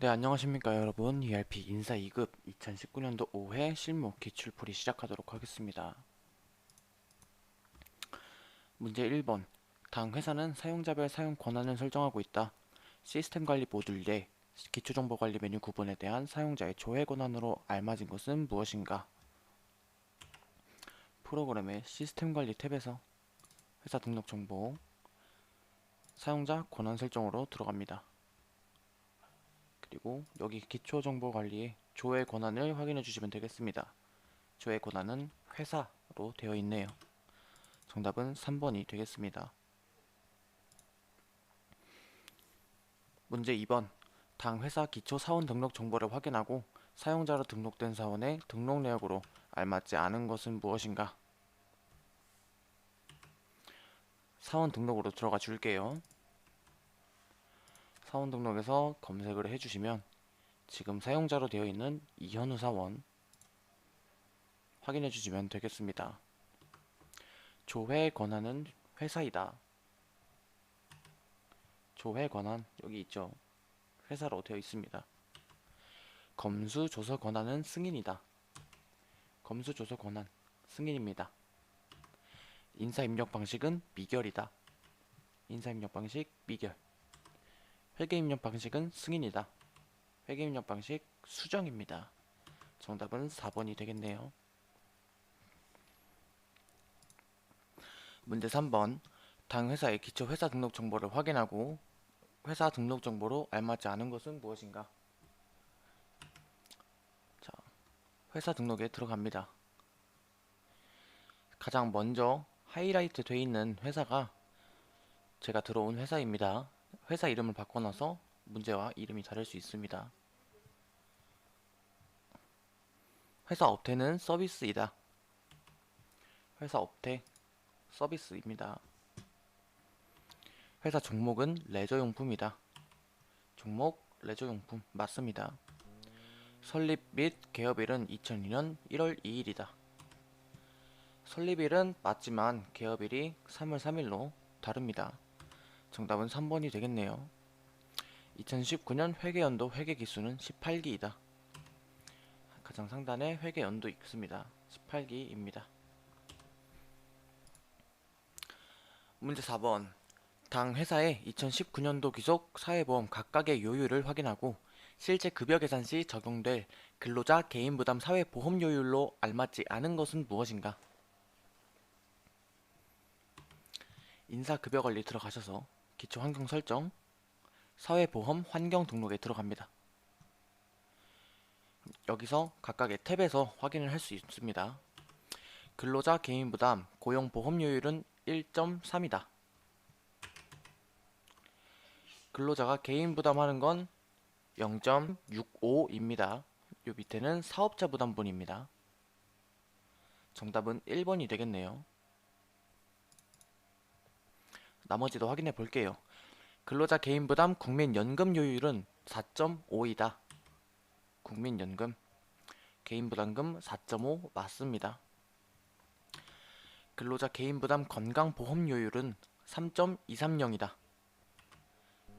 네, 안녕하십니까 여러분. ERP 인사 2급 2019년도 5회 실무 기출풀이 시작하도록 하겠습니다. 문제 1번. 당 회사는 사용자별 사용 권한을 설정하고 있다. 시스템 관리 모듈 내 기초정보 관리 메뉴 구분에 대한 사용자의 조회 권한으로 알맞은 것은 무엇인가? 프로그램의 시스템 관리 탭에서 회사 등록 정보, 사용자 권한 설정으로 들어갑니다. 그리고 여기 기초정보관리의 조회 권한을 확인해 주시면 되겠습니다. 조회 권한은 회사로 되어 있네요. 정답은 3번이 되겠습니다. 문제 2번. 당 회사 기초 사원 등록 정보를 확인하고 사용자로 등록된 사원의 등록 내역으로 알맞지 않은 것은 무엇인가? 사원 등록으로 들어가 줄게요. 사원 등록에서 검색을 해주시면 지금 사용자로 되어 있는 이현우 사원 확인해 주시면 되겠습니다. 조회 권한은 회사이다. 조회 권한 여기 있죠. 회사로 되어 있습니다. 검수 조서 권한은 승인이다. 검수 조서 권한 승인입니다. 인사 입력 방식은 미결이다. 인사 입력 방식 미결. 회계 입력 방식은 승인이다. 회계 입력 방식 수정입니다. 정답은 4번이 되겠네요. 문제 3번. 당 회사의 기초 회사 등록 정보를 확인하고 회사 등록 정보로 알맞지 않은 것은 무엇인가? 자, 회사 등록에 들어갑니다. 가장 먼저 하이라이트 되어 있는 회사가 제가 들어온 회사입니다. 회사 이름을 바꿔놔서 문제와 이름이 다를 수 있습니다. 회사 업태는 서비스이다. 회사 업태 서비스입니다. 회사 종목은 레저용품이다. 종목 레저용품 맞습니다. 설립 및 개업일은 2002년 1월 2일이다. 설립일은 맞지만 개업일이 3월 3일로 다릅니다. 정답은 3번이 되겠네요. 2019년 회계연도 회계기수는 18기이다. 가장 상단에 회계연도 있습니다. 18기입니다. 문제 4번. 당 회사의 2019년도 귀속 사회보험 각각의 요율을 확인하고 실제 급여 계산 시 적용될 근로자 개인부담 사회보험료율로 알맞지 않은 것은 무엇인가? 인사급여관리 들어가셔서 기초환경 설정, 사회보험 환경 등록에 들어갑니다. 여기서 각각의 탭에서 확인을 할 수 있습니다. 근로자 개인부담 고용보험료율은 1.3이다. 근로자가 개인부담하는 건 0.65입니다. 요 밑에는 사업자 부담분입니다. 정답은 1번이 되겠네요. 나머지도 확인해 볼게요. 근로자 개인부담 국민연금료율은 4.5이다. 국민연금 개인부담금 4.5 맞습니다. 근로자 개인부담 건강보험료율은 3.230이다.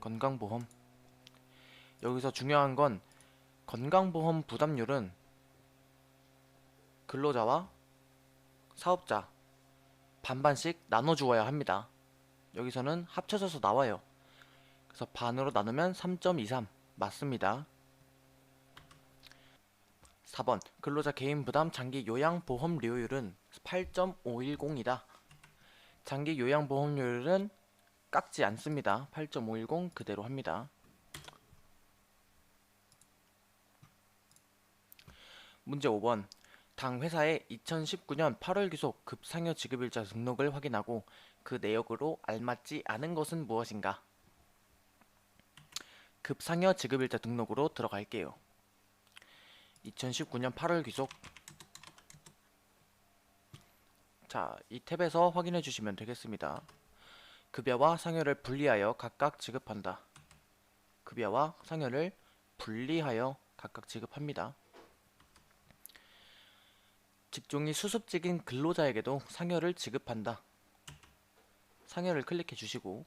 건강보험 여기서 중요한 건 건강보험 부담률은 근로자와 사업자 반반씩 나눠주어야 합니다. 여기서는 합쳐져서 나와요. 그래서 반으로 나누면 3.23 맞습니다. 4번 근로자 개인 부담 장기 요양보험료율은 8.510이다. 장기 요양보험료율은 깎지 않습니다. 8.510 그대로 합니다. 문제 5번 당 회사의 2019년 8월 귀속 급상여 지급일자 등록을 확인하고 그 내역으로 알맞지 않은 것은 무엇인가? 급상여 지급일자 등록으로 들어갈게요. 2019년 8월 귀속 자, 이 탭에서 확인해 주시면 되겠습니다. 급여와 상여를 분리하여 각각 지급한다. 급여와 상여를 분리하여 각각 지급합니다. 직종이 수습직인 근로자에게도 상여를 지급한다. 상여를 클릭해 주시고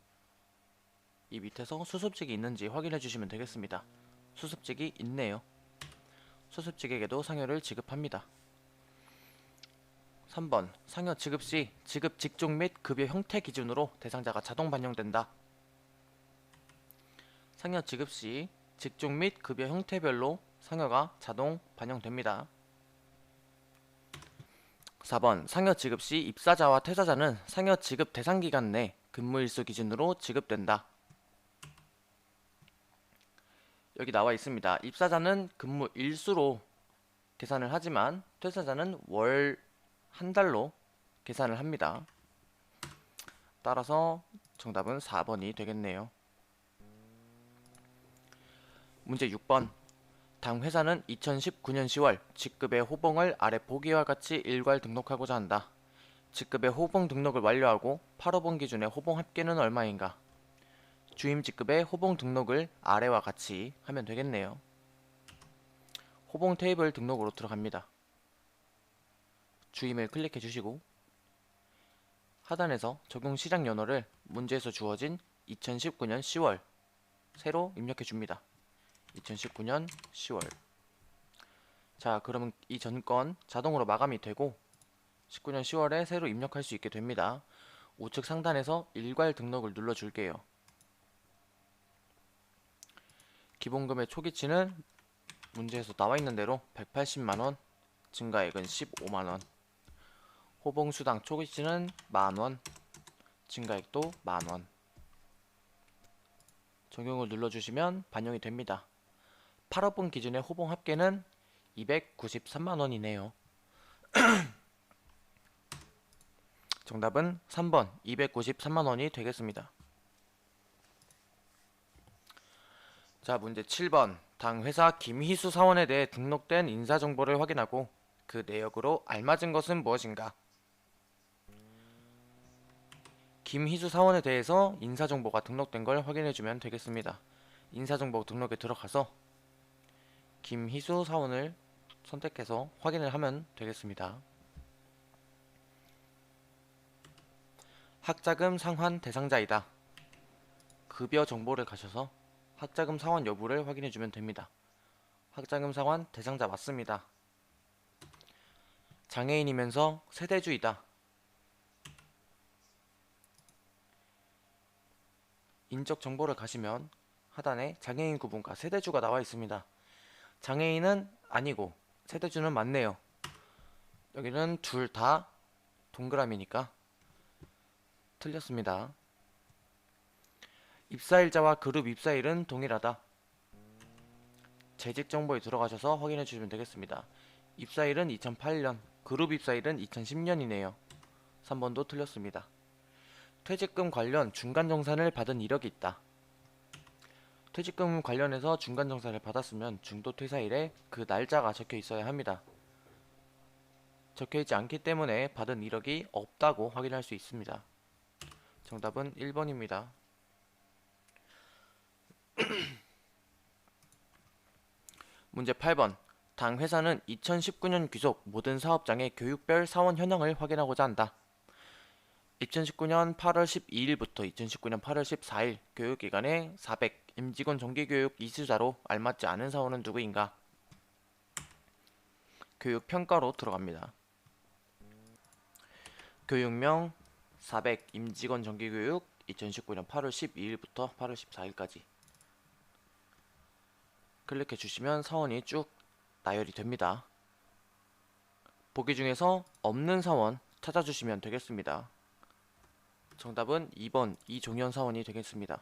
이 밑에서 수습직이 있는지 확인해 주시면 되겠습니다. 수습직이 있네요. 수습직에게도 상여를 지급합니다. 3번 상여 지급 시 지급 직종 및 급여 형태 기준으로 대상자가 자동 반영된다. 상여 지급 시 직종 및 급여 형태별로 상여가 자동 반영됩니다. 4번 상여 지급 시 입사자와 퇴사자는 상여 지급 대상 기간 내 근무일수 기준으로 지급된다. 여기 나와 있습니다. 입사자는 근무 일수로 계산을 하지만 퇴사자는 월 한 달로 계산을 합니다. 따라서 정답은 4번이 되겠네요. 문제 6번 당 회사는 2019년 10월 직급의 호봉을 아래 보기와 같이 일괄 등록하고자 한다. 직급의 호봉 등록을 완료하고 8호봉 기준의 호봉 합계는 얼마인가? 주임 직급의 호봉 등록을 아래와 같이 하면 되겠네요. 호봉 테이블 등록으로 들어갑니다. 주임을 클릭해 주시고 하단에서 적용 시작 연월을 문제에서 주어진 2019년 10월 새로 입력해 줍니다. 2019년 10월. 자, 그러면 이 전건 자동으로 마감이 되고 19년 10월에 새로 입력할 수 있게 됩니다. 우측 상단에서 일괄 등록을 눌러 줄게요. 기본금의 초기치는 문제에서 나와 있는 대로 180만원, 증가액은 15만원. 호봉수당 초기치는 만원, 증가액도 만원. 적용을 눌러주시면 반영이 됩니다. 8호봉 기준의 호봉 합계는 293만원이네요. 정답은 3번 293만원이 되겠습니다. 자, 문제 7번 당 회사 김희수 사원에 대해 등록된 인사정보를 확인하고 그 내역으로 알맞은 것은 무엇인가? 김희수 사원에 대해서 인사정보가 등록된 걸 확인해주면 되겠습니다. 인사정보 등록에 들어가서 김희수 사원을 선택해서 확인을 하면 되겠습니다. 학자금 상환 대상자이다. 급여 정보를 가셔서 학자금 상환 여부를 확인해주면 됩니다. 학자금 상환 대상자 맞습니다. 장애인이면서 세대주이다. 인적 정보를 가시면 하단에 장애인 구분과 세대주가 나와 있습니다. 장애인은 아니고 세대주는 맞네요. 여기는 둘 다 동그라미니까 틀렸습니다. 입사일자와 그룹 입사일은 동일하다. 재직 정보에 들어가셔서 확인해 주시면 되겠습니다. 입사일은 2008년, 그룹 입사일은 2010년이네요. 3번도 틀렸습니다. 퇴직금 관련 중간정산을 받은 이력이 있다. 퇴직금 관련해서 중간정산을 받았으면 중도퇴사일에 그 날짜가 적혀 있어야 합니다. 적혀 있지 않기 때문에 받은 이력이 없다고 확인할 수 있습니다. 정답은 1번입니다. 문제 8번 당 회사는 2019년 귀속 모든 사업장의 교육별 사원 현황을 확인하고자 한다. 2019년 8월 12일부터 2019년 8월 14일 교육기간에 400 임직원 정기교육 이수자로 알맞지 않은 사원은 누구인가? 교육평가로 들어갑니다. 교육명 400 임직원 정기교육 2019년 8월 12일부터 8월 14일까지 클릭해 주시면 사원이 쭉 나열이 됩니다. 보기 중에서 없는 사원 찾아주시면 되겠습니다. 정답은 2번 이종현 사원이 되겠습니다.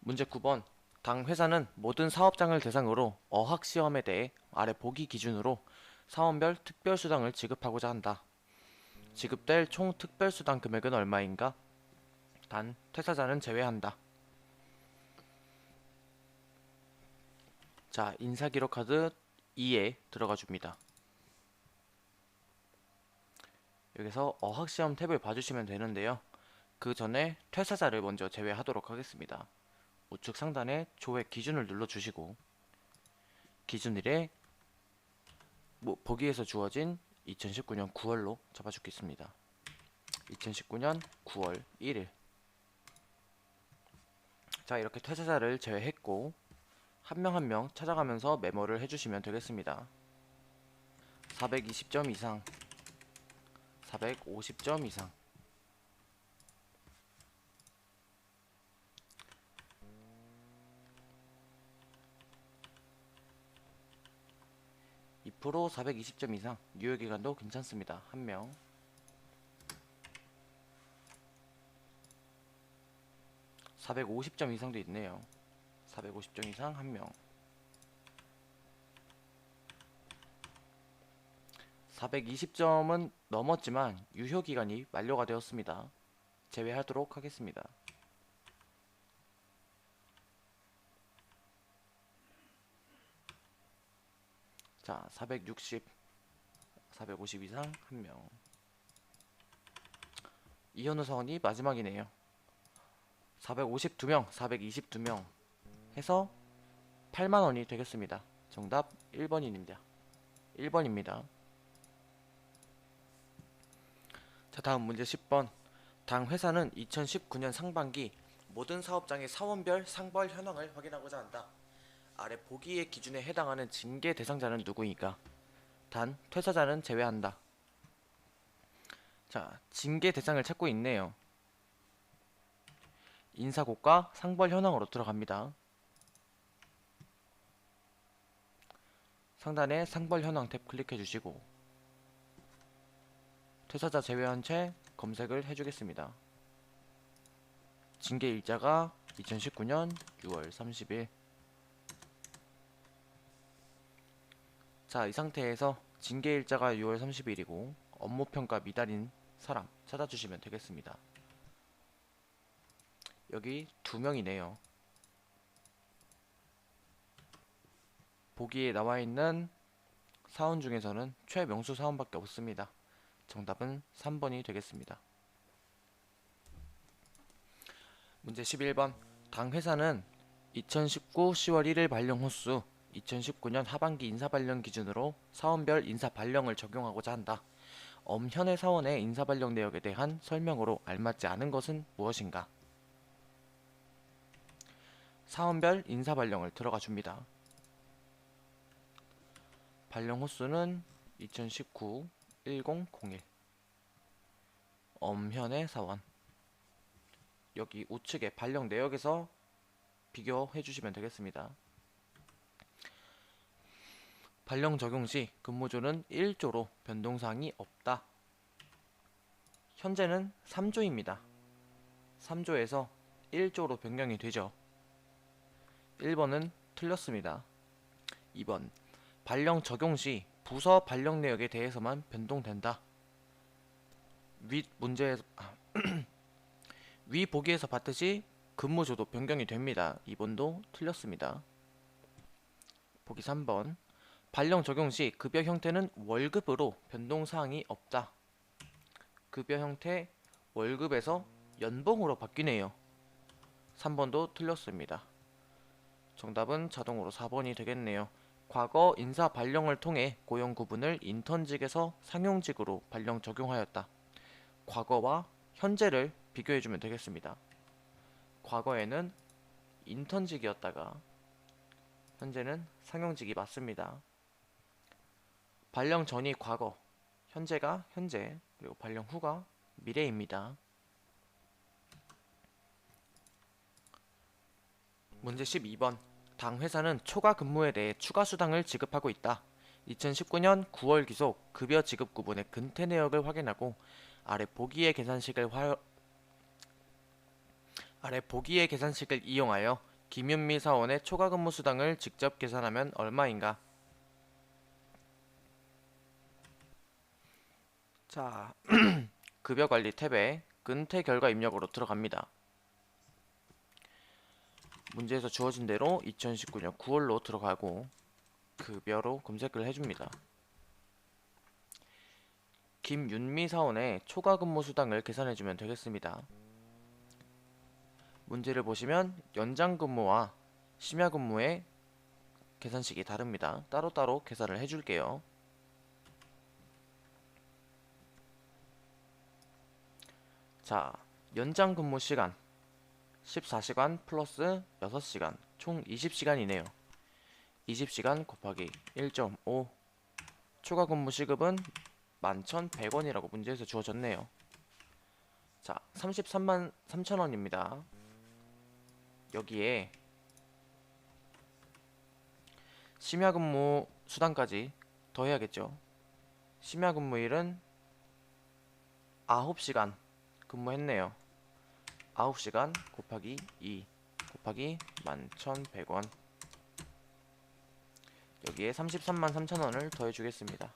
문제 9번 당 회사는 모든 사업장을 대상으로 어학시험에 대해 아래 보기 기준으로 사원별 특별수당을 지급하고자 한다. 지급될 총 특별수당 금액은 얼마인가? 단 퇴사자는 제외한다. 자, 인사기록 카드 2에 들어가 줍니다. 여기서 어학시험 탭을 봐주시면 되는데요. 그 전에 퇴사자를 먼저 제외하도록 하겠습니다. 우측 상단에 조회 기준을 눌러주시고 기준일에 보기에서 주어진 2019년 9월로 잡아주겠습니다. 2019년 9월 1일 자, 이렇게 퇴사자를 제외했고 한 명 한 명 찾아가면서 메모를 해주시면 되겠습니다. 420점 이상, 450점 이상. (2% 420점 이상) 유효기간도 괜찮습니다. 한 명. 450점 이상도 있네요. 450점 이상 한 명. 420점은 넘었지만 유효기간이 만료가 되었습니다. 제외하도록 하겠습니다. 자, 460, 450 이상 한 명. 이현우 사원이 마지막이네요. 452명, 422명 해서 8만원이 되겠습니다. 정답 1번입니다. 1번입니다. 자, 다음 문제 10번. 당 회사는 2019년 상반기 모든 사업장의 사원별 상벌 현황을 확인하고자 한다. 아래 보기의 기준에 해당하는 징계 대상자는 누구인가? 단, 퇴사자는 제외한다. 자, 징계 대상을 찾고 있네요. 인사고과 상벌 현황으로 들어갑니다. 상단에 상벌 현황 탭 클릭해 주시고 퇴사자 제외한 채 검색을 해주겠습니다. 징계 일자가 2019년 6월 30일. 자, 이 상태에서 징계 일자가 6월 30일이고 업무평가 미달인 사람 찾아주시면 되겠습니다. 여기 2명이네요. 보기에 나와있는 사원 중에서는 최명수 사원밖에 없습니다. 정답은 3번이 되겠습니다. 문제 11번. 당 회사는 2019 10월 1일 발령 호수 2019년 하반기 인사 발령 기준으로 사원별 인사 발령을 적용하고자 한다. 현해 사원의 인사 발령 내역에 대한 설명으로 알맞지 않은 것은 무엇인가? 사원별 인사 발령을 들어가 줍니다. 발령 호수는 2019 1001. 현해 사원. 여기 우측에 발령 내역에서 비교해 주시면 되겠습니다. 발령 적용 시 근무조는 1조로 변동사항이 없다. 현재는 3조입니다. 3조에서 1조로 변경이 되죠. 1번은 틀렸습니다. 2번. 발령 적용 시 부서 발령 내역에 대해서만 변동된다. 위 보기에서 봤듯이 근무조도 변경이 됩니다. 2번도 틀렸습니다. 보기 3번. 발령 적용 시 급여 형태는 월급으로 변동사항이 없다. 급여 형태 월급에서 연봉으로 바뀌네요. 3번도 틀렸습니다. 정답은 자동으로 4번이 되겠네요. 과거 인사 발령을 통해 고용 구분을 인턴직에서 상용직으로 발령 적용하였다. 과거와 현재를 비교해주면 되겠습니다. 과거에는 인턴직이었다가 현재는 상용직이 맞습니다. 발령 전이 과거, 현재가 현재, 그리고 발령 후가 미래입니다. 문제 12번. 당 회사는 초과 근무에 대해 추가 수당을 지급하고 있다. 2019년 9월 기속 급여 지급 구분의 근태 내역을 확인하고 아래 보기의 계산식을 이용하여 김윤미 사원의 초과 근무 수당을 직접 계산하면 얼마인가? 자, 급여관리 탭에 근태 결과 입력으로 들어갑니다. 문제에서 주어진 대로 2019년 9월로 들어가고 급여로 검색을 해줍니다. 김윤미 사원의 초과 근무 수당을 계산해주면 되겠습니다. 문제를 보시면 연장 근무와 심야 근무의 계산식이 다릅니다. 따로따로 계산을 해줄게요. 자, 연장 근무 시간 14시간 플러스 6시간 총 20시간이네요. 20시간 곱하기 1.5 추가 근무 시급은 11,100원이라고 문제에서 주어졌네요. 자, 33만 3천원입니다. 여기에 심야 근무 수당까지 더해야겠죠. 심야 근무일은 9시간 근무했네요. 9시간 곱하기 2 곱하기 11,100원. 여기에 33만 3천원을 더해주겠습니다.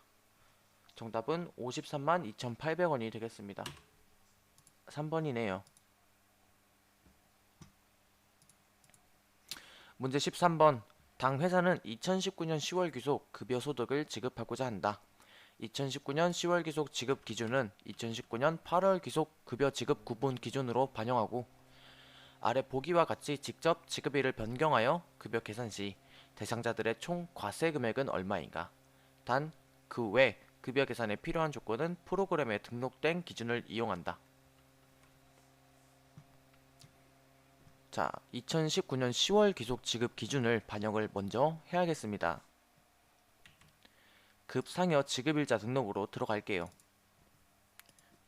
정답은 53만 2,800원이 되겠습니다. 3번이네요. 문제 13번. 당 회사는 2019년 10월 귀속 급여 소득을 지급하고자 한다. 2019년 10월 귀속 지급 기준은 2019년 8월 귀속 급여 지급 구분 기준으로 반영하고 아래 보기와 같이 직접 지급일을 변경하여 급여 계산 시 대상자들의 총 과세 금액은 얼마인가? 단 그 외 급여 계산에 필요한 조건은 프로그램에 등록된 기준을 이용한다. 자, 2019년 10월 귀속 지급 기준을 반영을 먼저 해야겠습니다. 급상여 지급일자 등록으로 들어갈게요.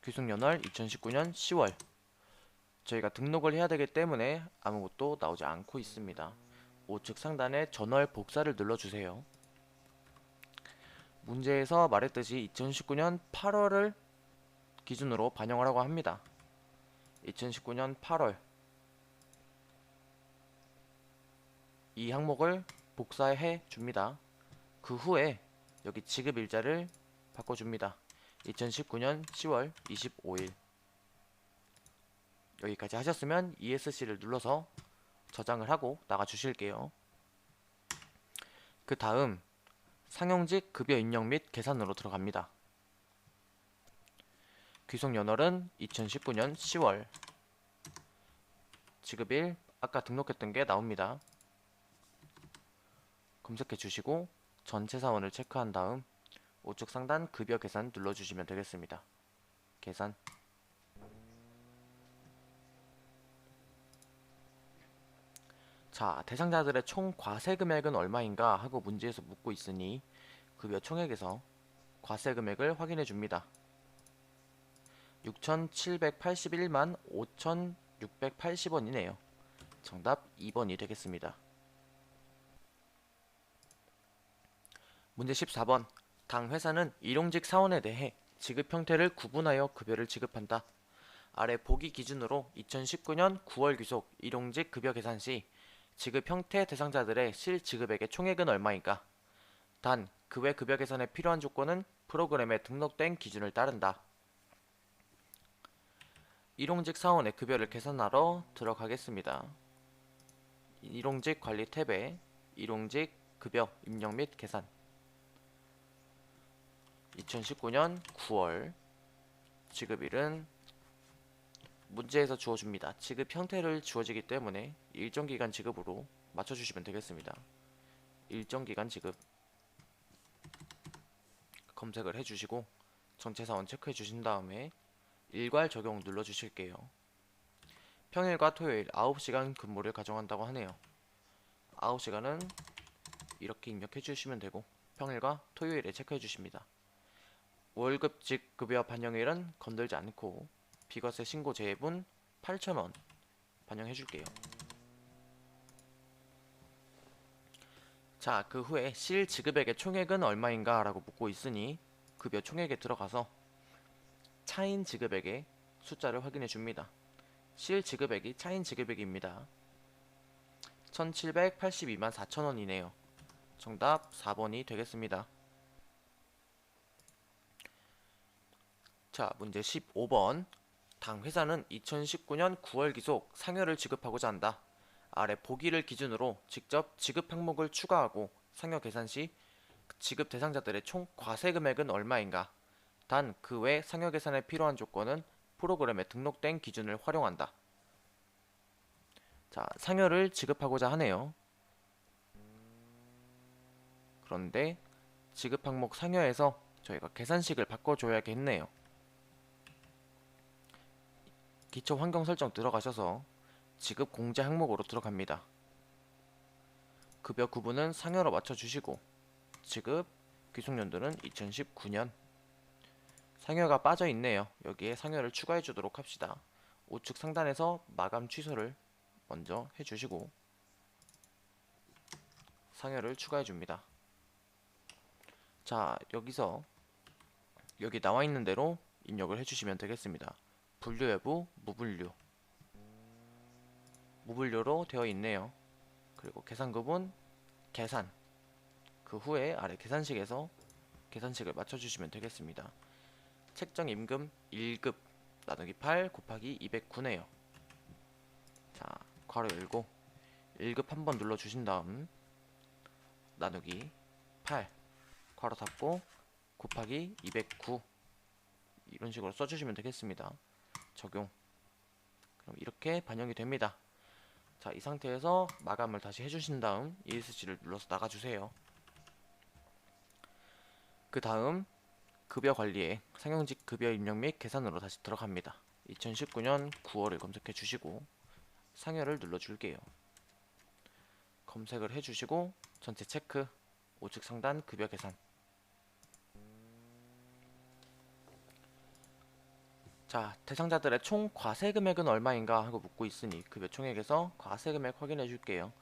귀속연월 2019년 10월 저희가 등록을 해야 되기 때문에 아무것도 나오지 않고 있습니다. 우측 상단에 전월 복사를 눌러주세요. 문제에서 말했듯이 2019년 8월을 기준으로 반영하라고 합니다. 2019년 8월 이 항목을 복사해 줍니다. 그 후에 여기 지급일자를 바꿔줍니다. 2019년 10월 25일 여기까지 하셨으면 ESC를 눌러서 저장을 하고 나가 주실게요. 그 다음 상용직 급여 입력 및 계산으로 들어갑니다. 귀속연월은 2019년 10월 지급일 아까 등록했던 게 나옵니다. 검색해 주시고 전체 사원을 체크한 다음 우측 상단 급여 계산 눌러주시면 되겠습니다. 계산. 자, 대상자들의 총 과세 금액은 얼마인가 하고 문제에서 묻고 있으니 급여 총액에서 과세 금액을 확인해 줍니다. 6,781만 5,680원이네요. 정답 2번이 되겠습니다. 문제 14번. 당 회사는 일용직 사원에 대해 지급 형태를 구분하여 급여를 지급한다. 아래 보기 기준으로 2019년 9월 귀속 일용직 급여 계산 시 지급 형태 대상자들의 실지급액의 총액은 얼마인가? 단, 그 외 급여 계산에 필요한 조건은 프로그램에 등록된 기준을 따른다. 일용직 사원의 급여를 계산하러 들어가겠습니다. 일용직 관리 탭에 일용직 급여 입력 및 계산 2019년 9월 지급일은 문제에서 주어줍니다. 지급 형태를 주어지기 때문에 일정기간 지급으로 맞춰주시면 되겠습니다. 일정기간 지급 검색을 해주시고 전체 사원 체크해 주신 다음에 일괄 적용 눌러주실게요. 평일과 토요일 9시간 근무를 가정한다고 하네요. 9시간은 이렇게 입력해 주시면 되고 평일과 토요일에 체크해 주십니다. 월급직 급여 반영일은 건들지 않고 비과세 신고 제외분 8,000원 반영해 줄게요. 자, 그 후에 실지급액의 총액은 얼마인가 라고 묻고 있으니 급여 총액에 들어가서 차인 지급액의 숫자를 확인해 줍니다. 실지급액이 차인 지급액입니다. 1,782만 4천원이네요. 정답 4번이 되겠습니다. 자, 문제 15번. 당 회사는 2019년 9월 기속 상여를 지급하고자 한다. 아래 보기를 기준으로 직접 지급 항목을 추가하고 상여 계산 시 지급 대상자들의 총 과세 금액은 얼마인가? 단, 그 외 상여 계산에 필요한 조건은 프로그램에 등록된 기준을 활용한다. 자, 상여를 지급하고자 하네요. 그런데 지급 항목 상여에서 저희가 계산식을 바꿔줘야겠네요. 기초 환경 설정 들어가셔서 지급 공제 항목으로 들어갑니다. 급여 구분은 상여로 맞춰주시고 지급 귀속연도는 2019년. 상여가 빠져있네요. 여기에 상여를 추가해 주도록 합시다. 우측 상단에서 마감 취소를 먼저 해주시고 상여를 추가해 줍니다. 자, 여기서 여기 나와 있는 대로 입력을 해주시면 되겠습니다. 분류 여부 무분류로 되어 있네요. 그리고 계산급은 계산, 그 후에 아래 계산식에서 계산식을 맞춰주시면 되겠습니다. 책정 임금 1급 나누기 8 곱하기 209네요. 자, 괄호 열고 1급 한번 눌러주신 다음 나누기 8 괄호 닫고 곱하기 209 이런 식으로 써주시면 되겠습니다. 적용. 그럼 이렇게 반영이 됩니다. 자, 이 상태에서 마감을 다시 해주신 다음 ESC를 눌러서 나가주세요. 그 다음 급여 관리에 상용직 급여 입력 및 계산으로 다시 들어갑니다. 2019년 9월을 검색해 주시고 상여를 눌러줄게요. 검색을 해주시고 전체 체크, 우측 상단 급여 계산. 자, 대상자들의 총 과세 금액은 얼마인가 하고 묻고 있으니 급여 총액에서 과세 금액 확인해 줄게요.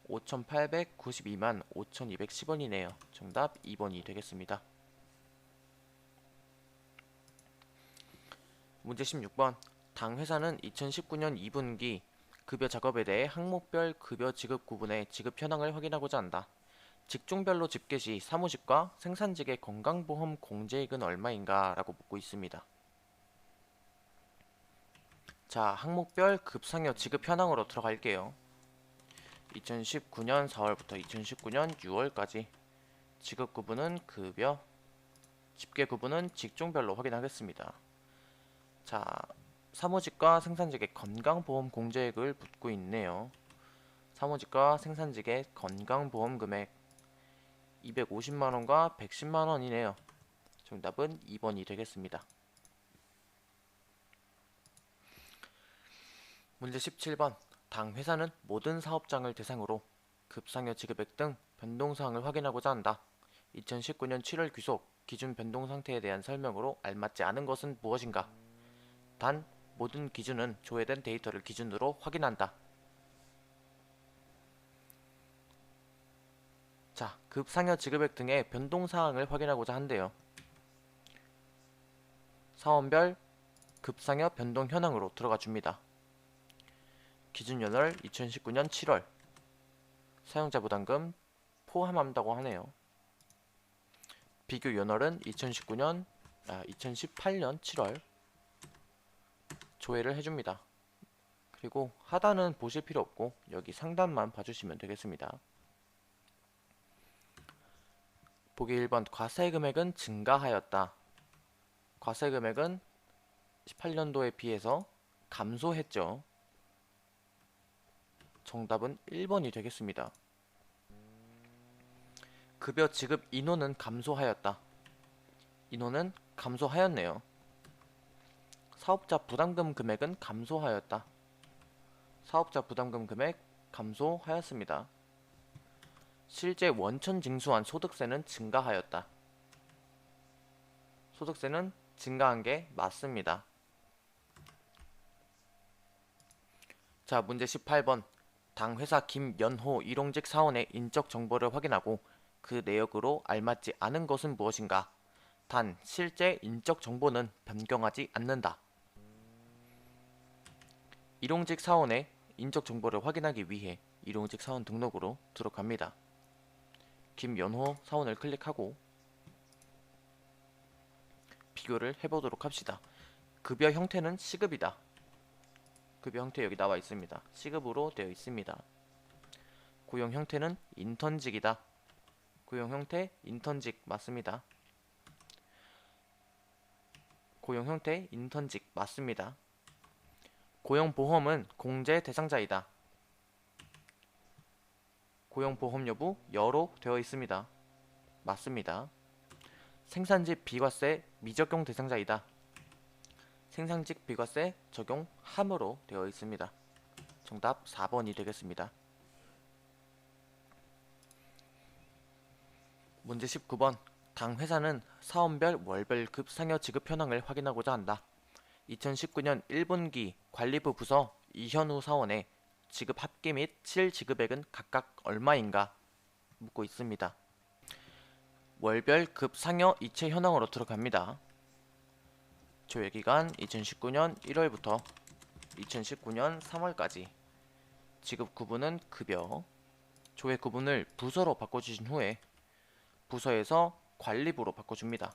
5,892만 5,210원이네요. 정답 2번이 되겠습니다. 문제 16번. 당 회사는 2019년 2분기 급여 작업에 대해 항목별 급여 지급 구분의 지급 현황을 확인하고자 한다. 직종별로 집계 시 사무직과 생산직의 건강보험 공제액은 얼마인가 라고 묻고 있습니다. 자, 항목별 급상여 지급 현황으로 들어갈게요. 2019년 4월부터 2019년 6월까지 지급 구분은 급여, 집계 구분은 직종별로 확인하겠습니다. 자, 사무직과 생산직의 건강보험 공제액을 묻고 있네요. 사무직과 생산직의 건강보험 금액 250만원과 110만원이네요. 정답은 2번이 되겠습니다. 문제 17번. 당 회사는 모든 사업장을 대상으로 급상여 지급액 등 변동사항을 확인하고자 한다. 2019년 7월 귀속 기준 변동 상태에 대한 설명으로 알맞지 않은 것은 무엇인가? 단, 모든 기준은 조회된 데이터를 기준으로 확인한다. 자, 급상여 지급액 등의 변동사항을 확인하고자 한대요. 사원별 급상여 변동 현황으로 들어가 줍니다. 기준연월 2019년 7월 사용자 부담금 포함한다고 하네요. 비교 연월은 2018년 7월 조회를 해줍니다. 그리고 하단은 보실 필요 없고 여기 상단만 봐주시면 되겠습니다. 보기 1번. 과세 금액은 증가하였다. 과세 금액은 18년도에 비해서 감소했죠. 정답은 1번이 되겠습니다. 급여 지급 인원은 감소하였다. 인원은 감소하였네요. 사업자 부담금 금액은 감소하였다. 사업자 부담금 금액 감소하였습니다. 실제 원천 징수한 소득세는 증가하였다. 소득세는 증가한 게 맞습니다. 자, 문제 18번. 당 회사 김연호 일용직 사원의 인적 정보를 확인하고 그 내역으로 알맞지 않은 것은 무엇인가? 단, 실제 인적 정보는 변경하지 않는다. 일용직 사원의 인적 정보를 확인하기 위해 일용직 사원 등록으로 들어갑니다. 김연호 사원을 클릭하고 비교를 해보도록 합시다. 급여 형태는 시급이다. 급여 형태 여기 나와 있습니다. 시급으로 되어 있습니다. 고용 형태는 인턴직이다. 고용 형태 인턴직 맞습니다. 고용 형태 인턴직 맞습니다. 고용보험은 공제 대상자이다. 고용보험 여부 여로 되어 있습니다. 맞습니다. 생산직 비과세 미적용 대상자이다. 생산직 비과세 적용함으로 되어 있습니다. 정답 4번이 되겠습니다. 문제 19번. 당 회사는 사원별 월별 급상여 지급 현황을 확인하고자 한다. 2019년 1분기 관리부 부서 이현우 사원의 지급 합계 및 실지급액은 각각 얼마인가 묻고 있습니다. 월별 급상여 이체 현황으로 들어갑니다. 조회기간 2019년 1월부터 2019년 3월까지. 지급 구분은 급여. 조회 구분을 부서로 바꿔주신 후에 부서에서 관리부로 바꿔줍니다.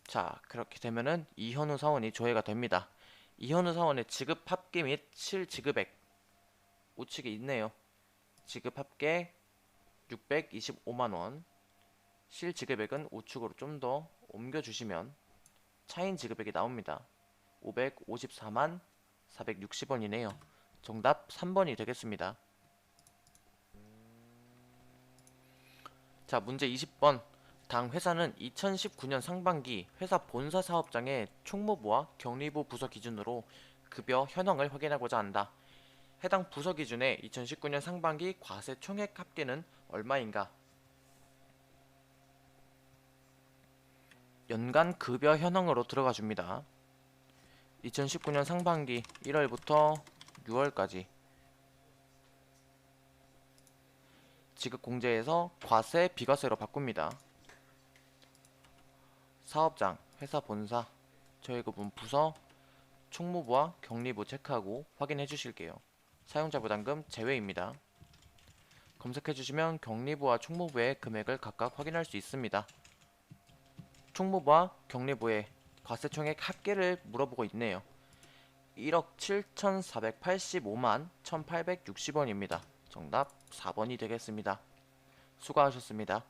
자, 그렇게 되면은 이현우 사원이 조회가 됩니다. 이현우 사원의 지급 합계 및 실지급액 우측에 있네요. 지급 합계 625만원, 실지급액은 우측으로 좀 더 옮겨주시면 차인 지급액이 나옵니다. 554만 460원이네요. 정답 3번이 되겠습니다. 자, 문제 20번. 당 회사는 2019년 상반기 회사 본사 사업장의 총무부와 경리부 부서 기준으로 급여 현황을 확인하고자 한다. 해당 부서 기준의 2019년 상반기 과세 총액 합계는 얼마인가? 연간 급여 현황으로 들어가 줍니다. 2019년 상반기 1월부터 6월까지 지급 공제에서 과세 비과세로 바꿉니다. 사업장, 회사 본사, 조회구분 부서, 총무부와 경리부 체크하고 확인해 주실게요. 사용자 부담금 제외입니다. 검색해 주시면 경리부와 총무부의 금액을 각각 확인할 수 있습니다. 총무부와 경리부의 과세총액 합계를 물어보고 있네요. 1억 7,485만 1,860원입니다. 정답 4번이 되겠습니다. 수고하셨습니다.